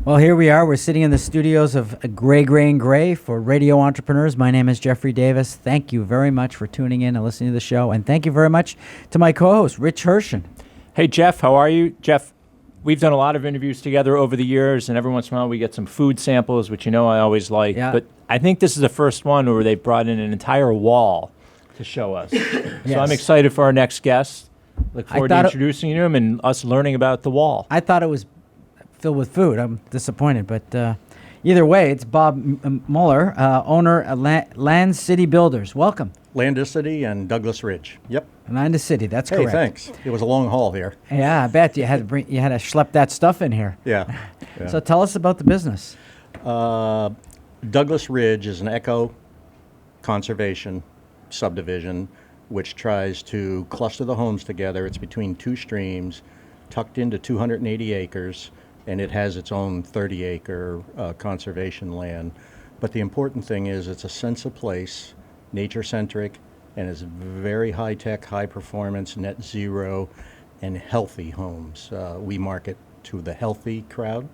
Well, here we are. We're sitting in the studios of Gray, Gray, and Gray for radio entrepreneurs. My name is Jeffrey Davis. Thank you very much for tuning in and listening to the show. And thank you very much to my co-host, Rich Hirschen. Hey, Jeff, how are you? Jeff, we've done a lot of interviews together over the years, and every once in a while we get some food samples, which you know I always like. Yeah. But I think this is the first one where they brought in an entire wall to show us. Yes. So I'm excited for our next guest. Look forward to introducing him and us learning about the wall. I thought it was filled with food. I'm disappointed, but either way, it's Bob Muller, owner of Landicity Builders. Welcome. Landicity and Douglas Ridge. Yep. Landicity, that's correct. Hey, thanks. It was a long haul here. Yeah, I bet you had to schlep that stuff in here. Yeah. So tell us about the business. Douglas Ridge is an eco conservation subdivision which tries to cluster the homes together. It's between two streams, tucked into 280 acres, and it has its own 30-acre conservation land. But the important thing is it's a sense of place, nature-centric, and it's very high-tech, high-performance, net zero, and healthy homes. We market to the healthy crowd,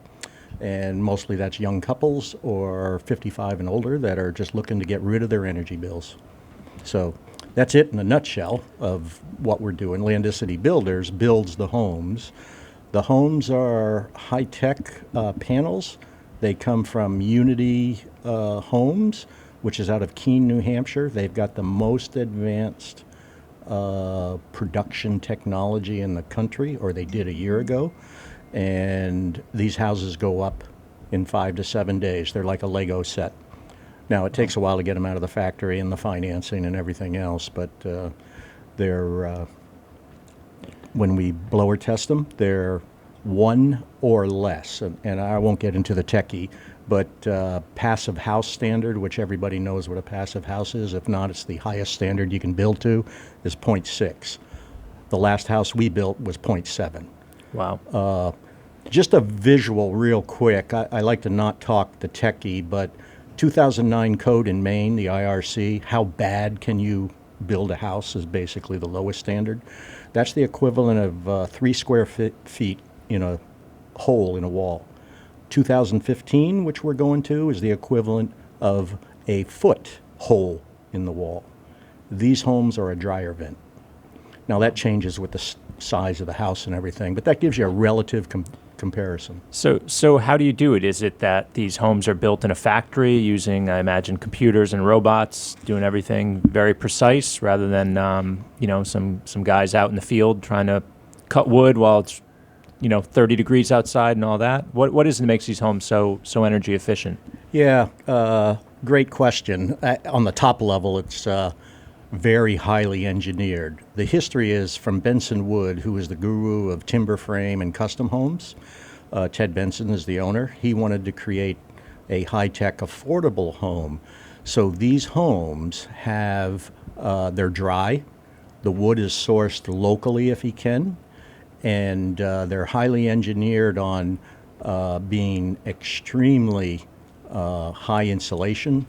and mostly that's young couples or 55 and older that are just looking to get rid of their energy bills. So that's it in a nutshell of what we're doing. Landicity Builders builds the homes. The homes are high-tech panels. They come from Unity Homes, which is out of Keene, New Hampshire. They've got the most advanced production technology in the country, or they did a year ago. And these houses go up in 5 to 7 days. They're like a Lego set. Now, it takes a while to get them out of the factory and the financing and everything else, but when we blower test them, they're one or less. And I won't get into the techie, but passive house standard, which everybody knows what a passive house is. If not, it's the highest standard you can build to, is 0.6. The last house we built was 0.7. Wow. Just a visual real quick. I like to not talk the techie, but 2009 code in Maine, the IRC, how bad can you build a house is basically the lowest standard. That's the equivalent of 3 square feet in a hole in a wall. 2015, which we're going to, is the equivalent of a foot hole in the wall. These homes are a dryer vent. Now that changes with the size of the house and everything, but that gives you a relative comparison. So how do you do it? Is it that these homes are built in a factory using, I imagine, computers and robots doing everything very precise rather than, some guys out in the field trying to cut wood while it's, 30 degrees outside and all that? What is it that makes these homes so energy efficient? Yeah, great question. On the top level, it's very highly engineered. The history is from Benson Wood, who is the guru of timber frame and custom homes. Ted Benson is the owner. He wanted to create a high-tech, affordable home. So these homes have, they're dry. The wood is sourced locally if he can. And they're highly engineered on being extremely high insulation,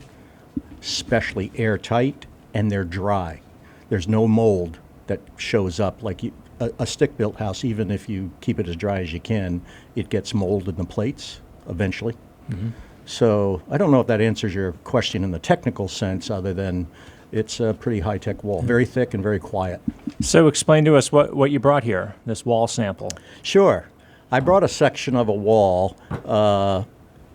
especially airtight, and they're dry. There's no mold that shows up like a stick-built house. Even if you keep it as dry as you can, it gets mold in the plates eventually. Mm-hmm. So I don't know if that answers your question in the technical sense, other than it's a pretty high-tech wall, very thick and very quiet. So explain to us what you brought here, this wall sample. Sure. I brought a section of a wall,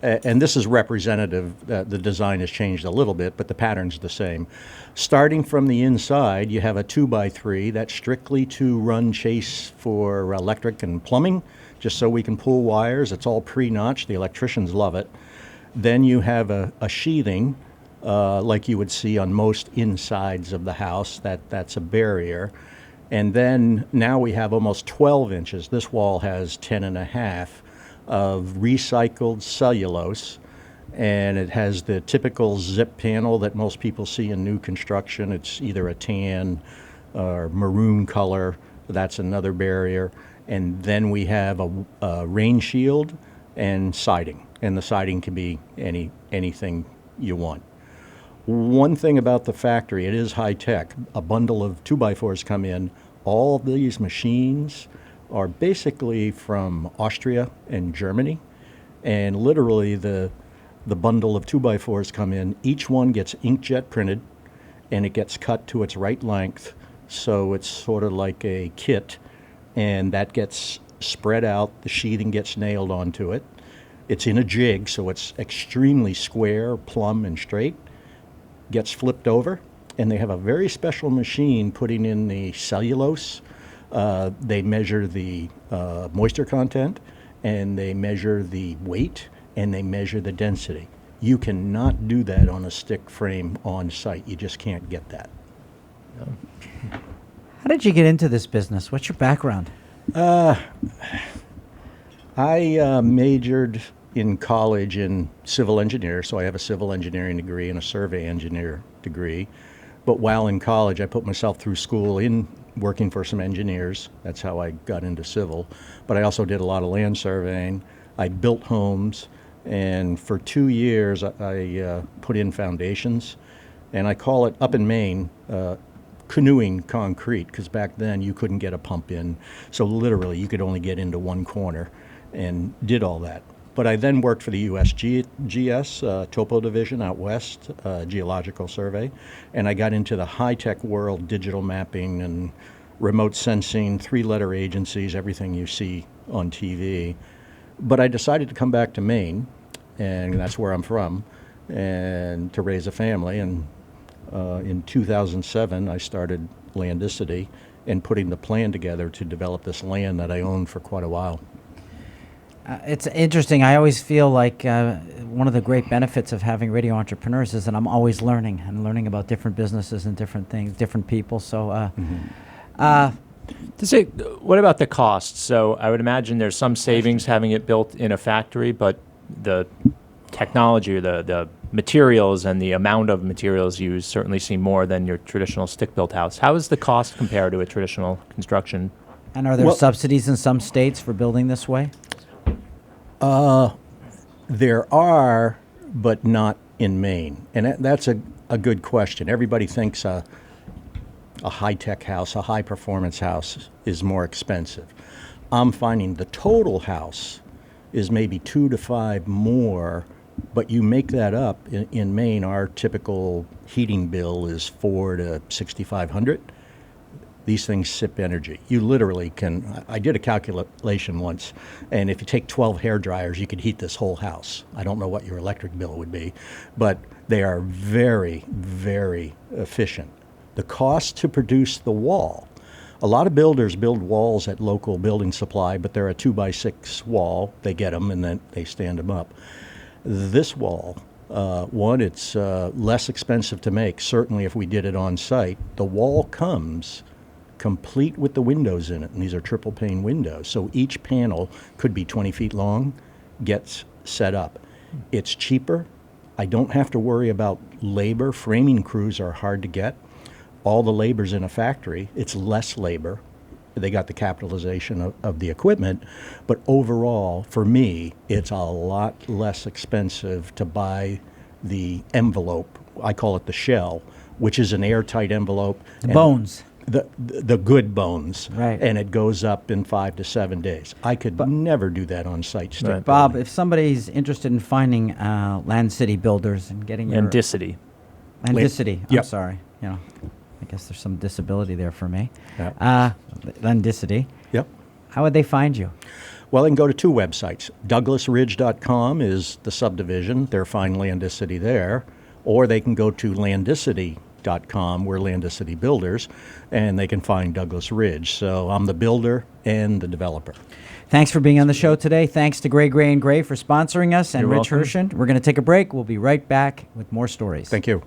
and this is representative. The design has changed a little bit, but the pattern's the same. Starting from the inside, you have a 2x3 that's strictly to run chase for electric and plumbing, just so we can pull wires. It's all pre-notched. The electricians love it. Then you have a sheathing, like you would see on most insides of the house. That's a barrier. And then now we have almost 12 inches. This wall has 10 and a half of recycled cellulose, and it has the typical zip panel that most people see in new construction. It's either a tan or maroon color. That's another barrier. And then we have a rain shield and siding, and the siding can be anything you want. One thing about the factory, it is high tech. A bundle of 2x4s come in. All of these machines are basically from Austria and Germany, and literally the bundle of 2x4s come in. Each one gets inkjet printed, and it gets cut to its right length, so it's sort of like a kit, and that gets spread out. The sheathing gets nailed onto it. It's in a jig, so it's extremely square, plumb, and straight. Gets flipped over, and they have a very special machine putting in the cellulose. They measure the moisture content, and they measure the weight, and they measure the density. You cannot do that on a stick frame on site. You just can't get that. How did you get into this business? What's your background? I majored in college in civil engineer, so I have a civil engineering degree and a survey engineer degree. But while in college, I put myself through school in working for some engineers. That's how I got into civil. But I also did a lot of land surveying. I built homes, and for 2 years, I put in foundations. And I call it, up in Maine, canoeing concrete, because back then you couldn't get a pump in. So literally, you could only get into one corner, and did all that. But I then worked for the USGS Topo Division out west, Geological Survey, and I got into the high-tech world, digital mapping and remote sensing, 3-letter agencies, everything you see on TV. But I decided to come back to Maine, and that's where I'm from, and to raise a family. And in 2007, I started Landicity and putting the plan together to develop this land that I owned for quite a while. It's interesting. I always feel like one of the great benefits of having radio entrepreneurs is that I'm always learning and learning about different businesses and different things, different people. So, What about the cost? So I would imagine there's some savings having it built in a factory, but the technology or the materials and the amount of materials used certainly seem more than your traditional stick-built house. How is the cost compared to a traditional construction? and are there subsidies in some states for building this way? There are, but not in Maine. And that's a good question. Everybody thinks a high-tech house, a high-performance house is more expensive. I'm finding the total house is maybe 2 to 5 more, but you make that up. In Maine, our typical heating bill is $400 to $6,500. These things sip energy. You literally can. I did a calculation once, and if you take 12 hair dryers, you could heat this whole house. I don't know what your electric bill would be, but they are very, very efficient. The cost to produce the wall. A lot of builders build walls at local building supply, but they're a 2x6 wall. They get them and then they stand them up. This wall, one, it's less expensive to make. Certainly if we did it on site, the wall comes complete with the windows in it, and these are triple pane windows. So each panel could be 20 feet long, gets set up. It's cheaper. I don't have to worry about labor. Framing crews are hard to get. All the labor's in a factory. It's less labor. They got the capitalization of the equipment, but overall, for me, it's a lot less expensive to buy the envelope. I call it the shell, which is an airtight envelope. The bones. The good bones, right? And it goes up in 5 to 7 days. I could never do that on site. Stick Bob, building. if somebody's interested in finding Landicity builders and getting your Landicity. Landicity, I'm Yep. sorry, I guess there's some disability there for me. Yeah. Landicity. Yep. How would they find you? Well, they can go to 2 websites. DouglasRidge.com is the subdivision. They'll find Landicity there. Or they can go to Landicity.com. We're Landicity Builders, and they can find Douglas Ridge. So I'm the builder and the developer. Thanks for being on the show today. Thanks to Gray & Gray for sponsoring us, and You're Rich welcome. Hirschen. We're going to take a break. We'll be right back with more stories. Thank you.